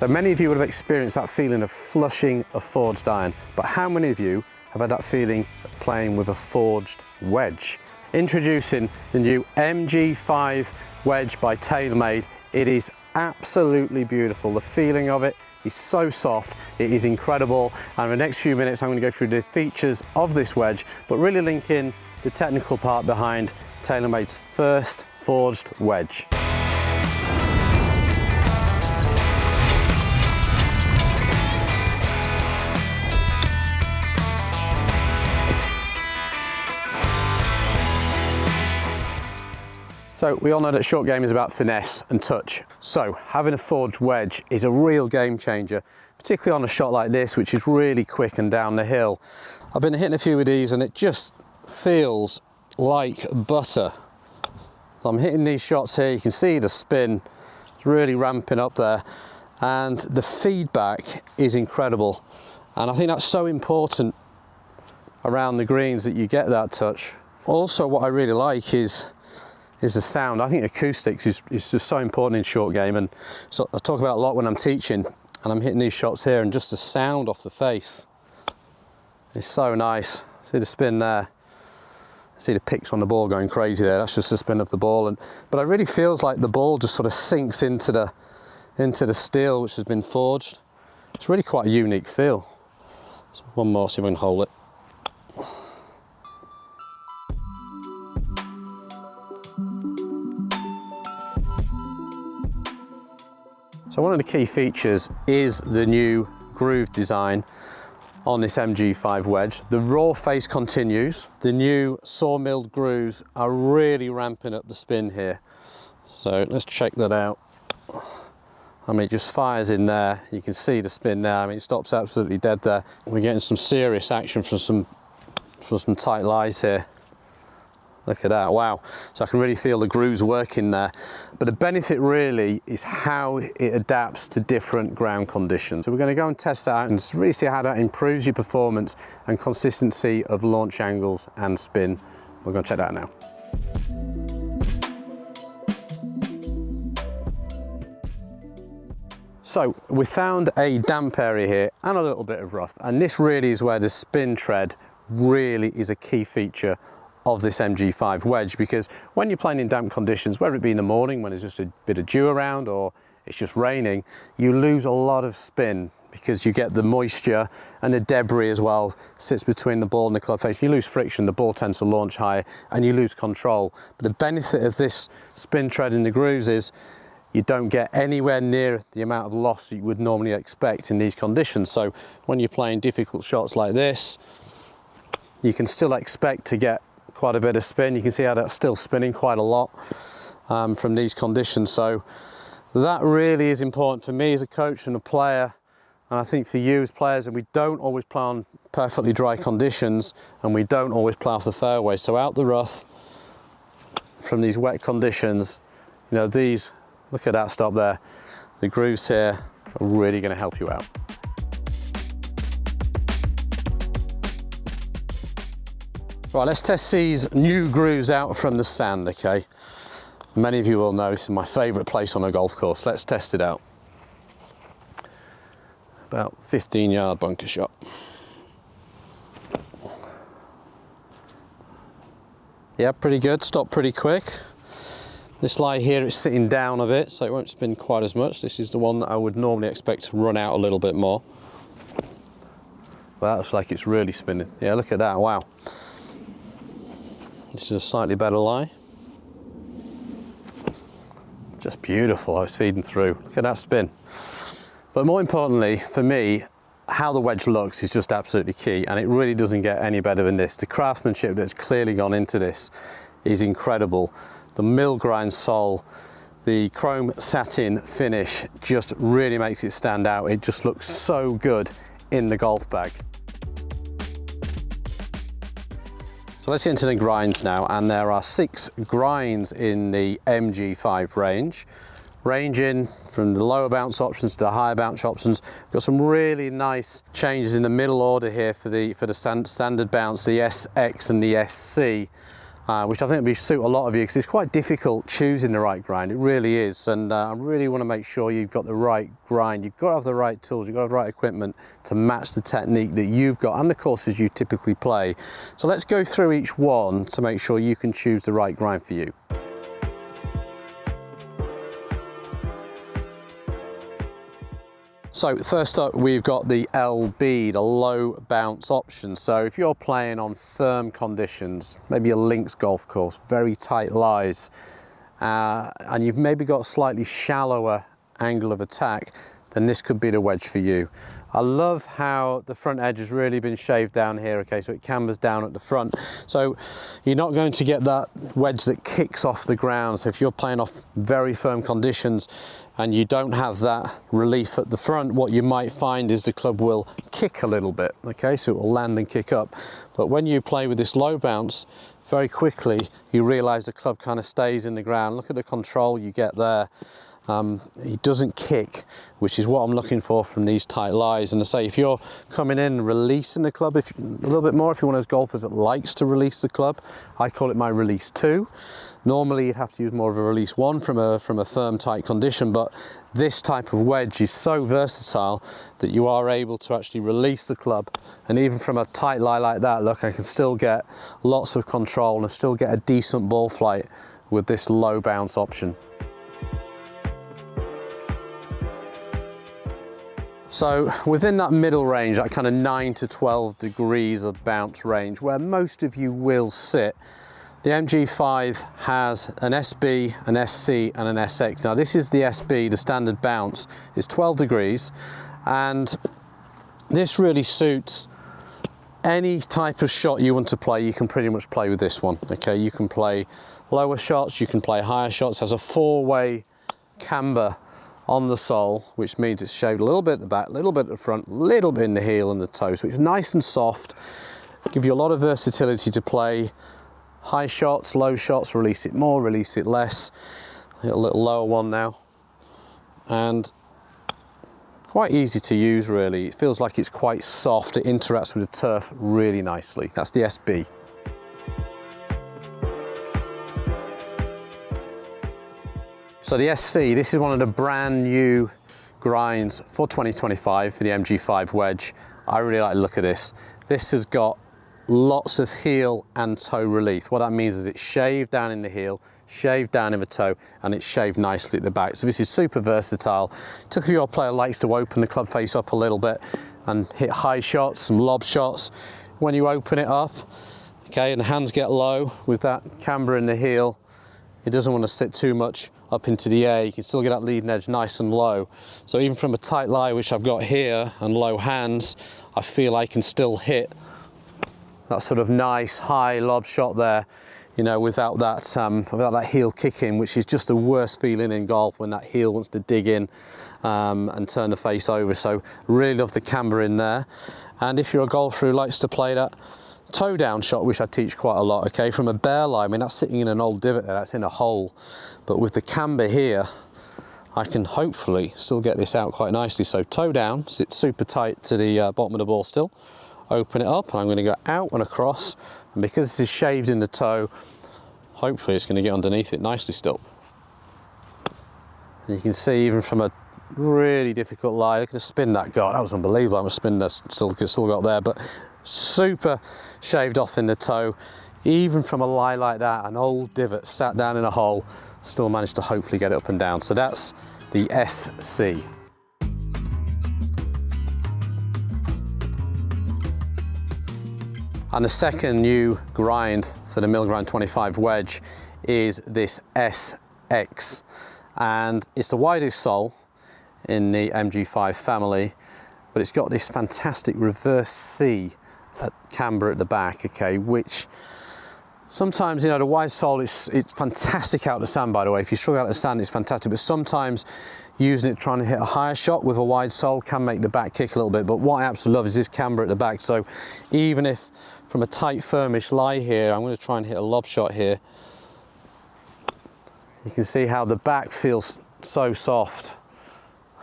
So many of you would have experienced that feeling of flushing a forged iron, but how many of you have had that feeling of playing with a forged wedge? Introducing the new MG5 wedge by TaylorMade. It is absolutely beautiful. The feeling of it is so soft, it is incredible. And in the next few minutes, I'm going to go through the features of this wedge, but really link in the technical part behind TaylorMade's first forged wedge. So we all know that short game is about finesse and touch. So having a forged wedge is a real game changer, particularly on a shot like this, which is really quick and down the hill. I've been hitting a few of these and it just feels like butter. So I'm hitting these shots here, you can see the spin is really ramping up there and the feedback is incredible. And I think that's so important around the greens that you get that touch. Also what I really like is the sound. I think acoustics is just so important in short game, and so I talk about a lot when I'm teaching and I'm hitting these shots here, and just the sound off the face is so nice. See the spin there, see the picks on the ball going crazy there, that's just the spin of the ball, but it really feels like the ball just sort of sinks into the steel which has been forged. It's really quite a unique feel. So one more, see if we can hold it. So one of the key features is the new groove design on this MG5 wedge. The raw face continues. The new sawmilled grooves are really ramping up the spin here. So let's check that out. I mean, it just fires in there. You can see the spin now. I mean, it stops absolutely dead there. We're getting some serious action from some tight lies here. Look at that, wow. So I can really feel the grooves working there. But the benefit really is how it adapts to different ground conditions. So we're going to go and test that out and really see how that improves your performance and consistency of launch angles and spin. We're going to check that out now. So we found a damp area here and a little bit of rough, and this really is where the spin tread really is a key feature of this MG5 wedge, because when you're playing in damp conditions, whether it be in the morning when there's just a bit of dew around or it's just raining, you lose a lot of spin because you get the moisture and the debris as well sits between the ball and the club face. You lose friction, the ball tends to launch higher and you lose control. But the benefit of this spin tread in the grooves is you don't get anywhere near the amount of loss that you would normally expect in these conditions. So when you're playing difficult shots like this, you can still expect to get quite a bit of spin. You can see how that's still spinning quite a lot from these conditions. So that really is important for me as a coach and a player, and I think for you as players. And we don't always play on perfectly dry conditions, and we don't always play off the fairway. So out the rough from these wet conditions, you know, these, look at that stop there, the grooves here are really going to help you out. Right, let's test these new grooves out from the sand, okay? Many of you will know this is my favourite place on a golf course. Let's test it out. About 15-yard bunker shot. Yeah, pretty good, stopped pretty quick. This lie here, it's sitting down a bit, so it won't spin quite as much. This is the one that I would normally expect to run out a little bit more. Well, that looks like it's really spinning. Yeah, look at that, wow. This is a slightly better lie. Just beautiful, I was feeding through. Look at that spin. But more importantly, for me, how the wedge looks is just absolutely key, and it really doesn't get any better than this. The craftsmanship that's clearly gone into this is incredible. The mill grind sole, the chrome satin finish just really makes it stand out. It just looks so good in the golf bag. So let's get into the grinds now, and there are 6 grinds in the MG5 range, ranging from the lower bounce options to the higher bounce options. We've got some really nice changes in the middle order here for the standard bounce, the SX and the SC. which I think will suit a lot of you, because it's quite difficult choosing the right grind. It really is, and I really want to make sure you've got the right grind. You've got to have the right tools, you've got to have the right equipment to match the technique that you've got and the courses you typically play. So let's go through each one to make sure you can choose the right grind for you. So first up, we've got the LB, the low bounce option. So if you're playing on firm conditions, maybe a links golf course, very tight lies, and you've maybe got a slightly shallower angle of attack, then this could be the wedge for you. I love how the front edge has really been shaved down here, okay, so it cambers down at the front. So you're not going to get that wedge that kicks off the ground. So if you're playing off very firm conditions and you don't have that relief at the front, what you might find is the club will kick a little bit, okay, so it will land and kick up. But when you play with this low bounce, very quickly you realize the club kind of stays in the ground. Look at the control you get there. It doesn't kick, which is what I'm looking for from these tight lies. And I say, if you're coming in and releasing the club a little bit more, if you're one of those golfers that likes to release the club, I call it my release 2. Normally you'd have to use more of a release 1 from a firm tight condition, but this type of wedge is so versatile that you are able to actually release the club, and even from a tight lie like that, look, I can still get lots of control and I still get a decent ball flight with this low bounce option. So within that middle range, that kind of 9 to 12 degrees of bounce range, where most of you will sit, the MG5 has an SB, an SC and an SX. Now this is the SB, the standard bounce, is 12 degrees, and this really suits any type of shot you want to play. You can pretty much play with this one, okay? You can play lower shots, you can play higher shots. It has a 4-way camber on the sole, which means it's shaved a little bit at the back, a little bit at the front, a little bit in the heel and the toe, so it's nice and soft. Give you a lot of versatility to play high shots, low shots, release it more, release it less. A little lower one now, and quite easy to use really. It feels like it's quite soft, it interacts with the turf really nicely. That's the SB. So the SC, this is one of the brand new grinds for 2025 for the MG5 wedge. I really like the look of this. This has got lots of heel and toe relief. What that means is it's shaved down in the heel, shaved down in the toe, and it's shaved nicely at the back. So this is super versatile. Typically your player likes to open the club face up a little bit and hit high shots, some lob shots. When you open it up, okay, and the hands get low with that camber in the heel, it doesn't want to sit too much up into the air. You can still get that leading edge nice and low. So even from a tight lie, which I've got here, and low hands, I feel I can still hit that sort of nice high lob shot there, you know, without that heel kicking, which is just the worst feeling in golf, when that heel wants to dig in and turn the face over. So really love the camber in there. And if you're a golfer who likes to play that toe down shot, which I teach quite a lot, okay, from a bare lie, I mean that's sitting in an old divot there, that's in a hole, but with the camber here I can hopefully still get this out quite nicely. So toe down, sits super tight to the bottom of the ball still, open it up, and I'm going to go out and across, and because this is shaved in the toe, hopefully it's going to get underneath it nicely still. And you can see even from a really difficult lie, look at the spin that got, that was unbelievable. I'm a spin that's still got there, but super shaved off in the toe. Even from a lie like that, an old divot sat down in a hole, still managed to hopefully get it up and down. So that's the SC. And the second new grind for the Milgrind 25 wedge is this SX, and it's the widest sole in the MG5 family, but it's got this fantastic reverse C at camber at the back, okay, which sometimes, you know, the wide sole, it's fantastic out the sand, by the way. If you struggle out the sand, it's fantastic, but sometimes using it trying to hit a higher shot with a wide sole can make the back kick a little bit. But what I absolutely love is this camber at the back. So even if from a tight firmish lie here, I'm going to try and hit a lob shot here, you can see how the back feels so soft.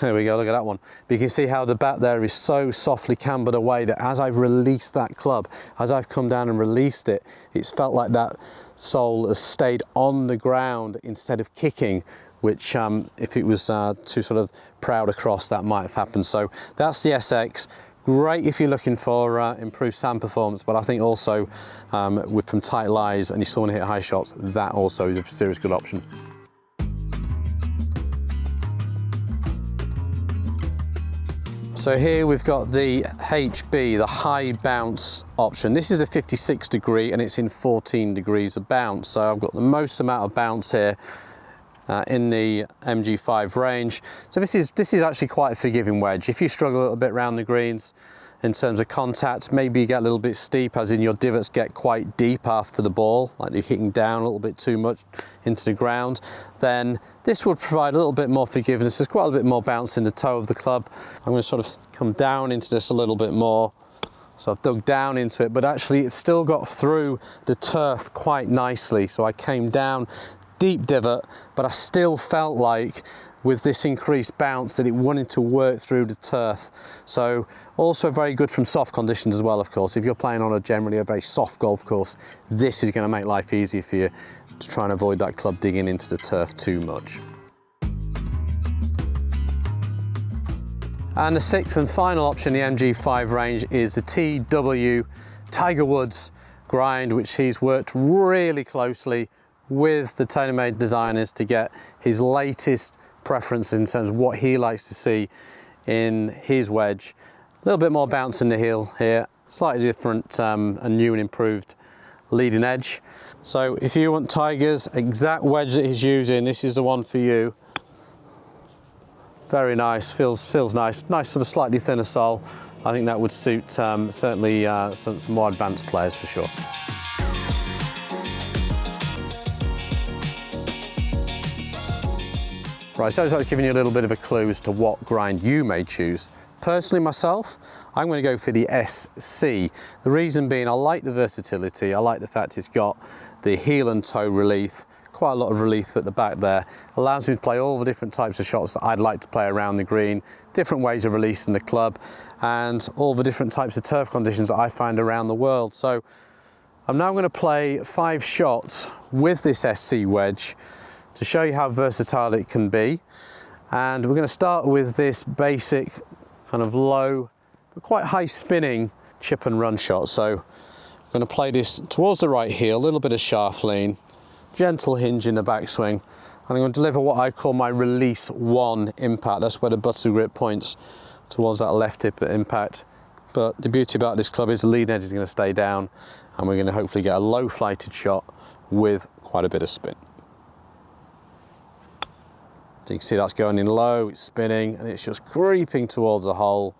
There we go, look at that one. But you can see how the back there is so softly cambered away that as I've released that club, as I've come down and released it, it's felt like that sole has stayed on the ground instead of kicking, which if it was too sort of proud across, that might have happened. So that's the SX. Great if you're looking for improved sand performance, but I think also with from tight lies and you still want to hit high shots, that also is a serious good option. So here we've got the HB, the high bounce option. This is a 56 degree and it's in 14 degrees of bounce. So I've got the most amount of bounce here in the MG5 range. So this is actually quite a forgiving wedge. If you struggle a little bit around the greens in terms of contact, maybe you get a little bit steep, as in your divots get quite deep after the ball, like you're hitting down a little bit too much into the ground, then this would provide a little bit more forgiveness. There's quite a bit more bounce in the toe of the club. I'm going to sort of come down into this a little bit more. So I've dug down into it, but actually it's still got through the turf quite nicely. So I came down, deep divot, but I still felt like with this increased bounce that it wanted to work through the turf. So also very good from soft conditions as well, of course. If you're playing on generally a very soft golf course, this is going to make life easier for you to try and avoid that club digging into the turf too much. And the sixth and final option in the MG5 range is the TW Tiger Woods grind, which he's worked really closely with the TaylorMade designers to get his latest preferences in terms of what he likes to see in his wedge. A little bit more bounce in the heel here, slightly different and new and improved leading edge. So if you want Tiger's exact wedge that he's using, this is the one for you. Very nice, feels nice. Nice sort of slightly thinner sole. I think that would suit certainly some more advanced players for sure. Right, so that's giving you a little bit of a clue as to what grind you may choose. Personally myself, I'm going to go for the SC. The reason being, I like the versatility. I like the fact it's got the heel and toe relief, quite a lot of relief at the back there. Allows me to play all the different types of shots that I'd like to play around the green, different ways of releasing the club, and all the different types of turf conditions that I find around the world. So I'm now going to play 5 shots with this SC wedge to show you how versatile it can be. And we're going to start with this basic kind of low but quite high spinning chip and run shot. So I'm going to play this towards the right heel, a little bit of shaft lean, gentle hinge in the backswing, and I'm going to deliver what I call my release 1 impact. That's where the butt of the grip points towards that left hip impact. But the beauty about this club is the lead edge is going to stay down and we're going to hopefully get a low flighted shot with quite a bit of spin. So you can see that's going in low, it's spinning, and it's just creeping towards the hole,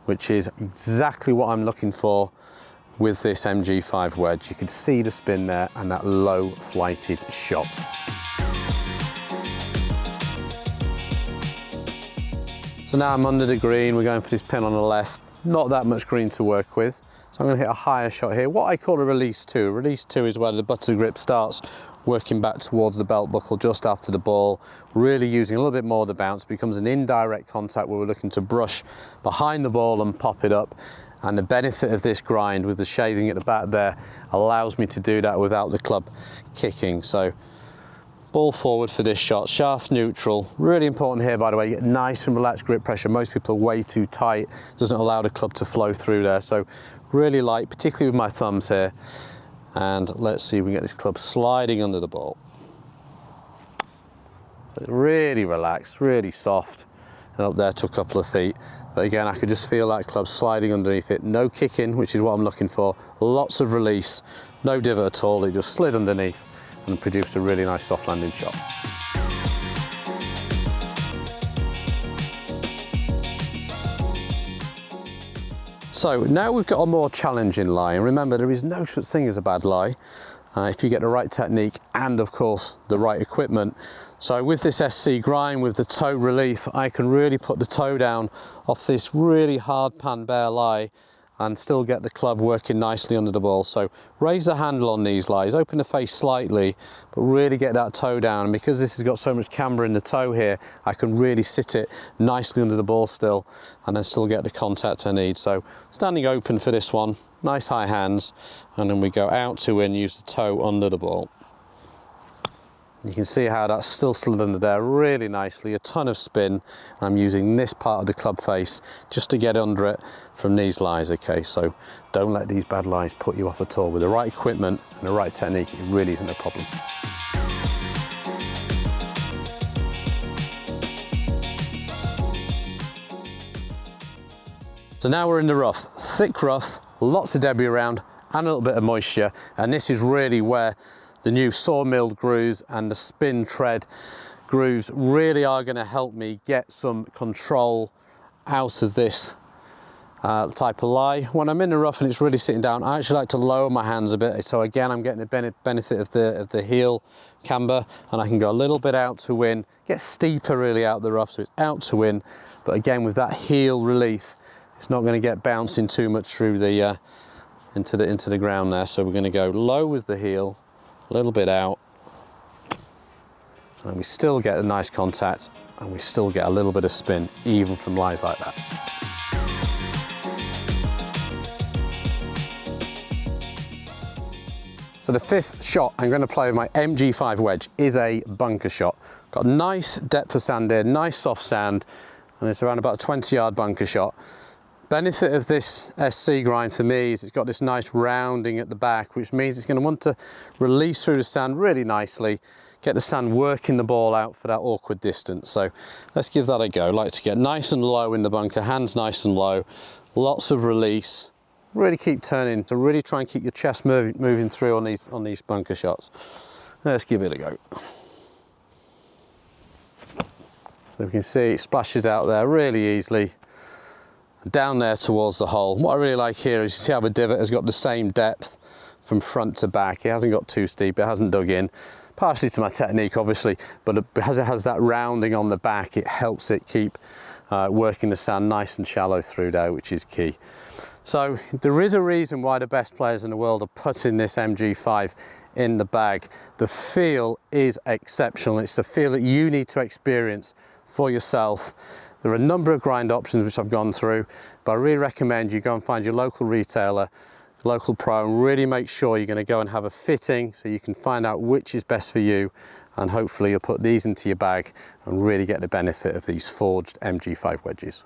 which is exactly what I'm looking for with this MG5 wedge. You can see the spin there and that low flighted shot. So now I'm under the green, we're going for this pin on the left. Not that much green to work with, so I'm going to hit a higher shot here, what I call a release 2. Release 2 is where the butt of the grip starts working back towards the belt buckle just after the ball, really using a little bit more of the bounce, becomes an indirect contact where we're looking to brush behind the ball and pop it up. And the benefit of this grind with the shaving at the back there allows me to do that without the club kicking. So ball forward for this shot, shaft neutral. Really important here, by the way, you get nice and relaxed grip pressure. Most people are way too tight, doesn't allow the club to flow through there. So really light, particularly with my thumbs here. And let's see if we can get this club sliding under the ball. So really relaxed, really soft, and up there to a couple of feet. But again, I could just feel that club sliding underneath it. No kicking, which is what I'm looking for. Lots of release, no divot at all. It just slid underneath and produced a really nice soft landing shot. So now we've got a more challenging lie, and remember there is no such thing as a bad lie if you get the right technique and of course the right equipment. So with this SC grind, with the toe relief, I can really put the toe down off this really hard pan bear lie and still get the club working nicely under the ball. So raise the handle on these lies, open the face slightly, but really get that toe down. And because this has got so much camber in the toe here, I can really sit it nicely under the ball still, and then still get the contact I need. So standing open for this one, nice high hands, and then we go out to in, use the toe under the ball. You can see how that's still slid under there really nicely, a ton of spin. I'm using this part of the club face just to get under it from these lies, okay? So don't let these bad lies put you off at all. With the right equipment and the right technique, it really isn't a problem. So now we're in the rough, thick rough, lots of debris around and a little bit of moisture. And this is really where the new sawmilled grooves and the spin tread grooves really are going to help me get some control out of this type of lie. When I'm in the rough and it's really sitting down, I actually like to lower my hands a bit. So again, I'm getting the benefit of the heel camber, and I can go a little bit out to win, get steeper really out the rough, so it's out to win. But again, with that heel relief, it's not going to get bouncing too much through the into the ground there. So we're going to go low with the heel, a little bit out, and we still get a nice contact, and we still get a little bit of spin even from lies like that. So the fifth shot I'm going to play with my MG5 wedge is a bunker shot. Got a nice depth of sand here, nice soft sand, and it's around about a 20-yard bunker shot. Benefit of this SC grind for me is it's got this nice rounding at the back, which means it's going to want to release through the sand really nicely, get the sand working the ball out for that awkward distance. So let's give that a go. I like to get nice and low in the bunker, hands nice and low, lots of release, really keep turning to really try and keep your chest moving through on these bunker shots. Let's give it a go. So we can see it splashes out there really easily, down there towards the hole. What I really like here is you see how the divot has got the same depth from front to back. It hasn't got too steep, it hasn't dug in. Partially to my technique obviously, but because it has that rounding on the back, it helps it keep working the sand nice and shallow through there, which is key. So there is a reason why the best players in the world are putting this MG5 in the bag. The feel is exceptional. It's the feel that you need to experience for yourself. There are a number of grind options which I've gone through, but I really recommend you go and find your local retailer, local pro, and really make sure you're going to go and have a fitting so you can find out which is best for you, and hopefully you'll put these into your bag and really get the benefit of these forged MG5 wedges.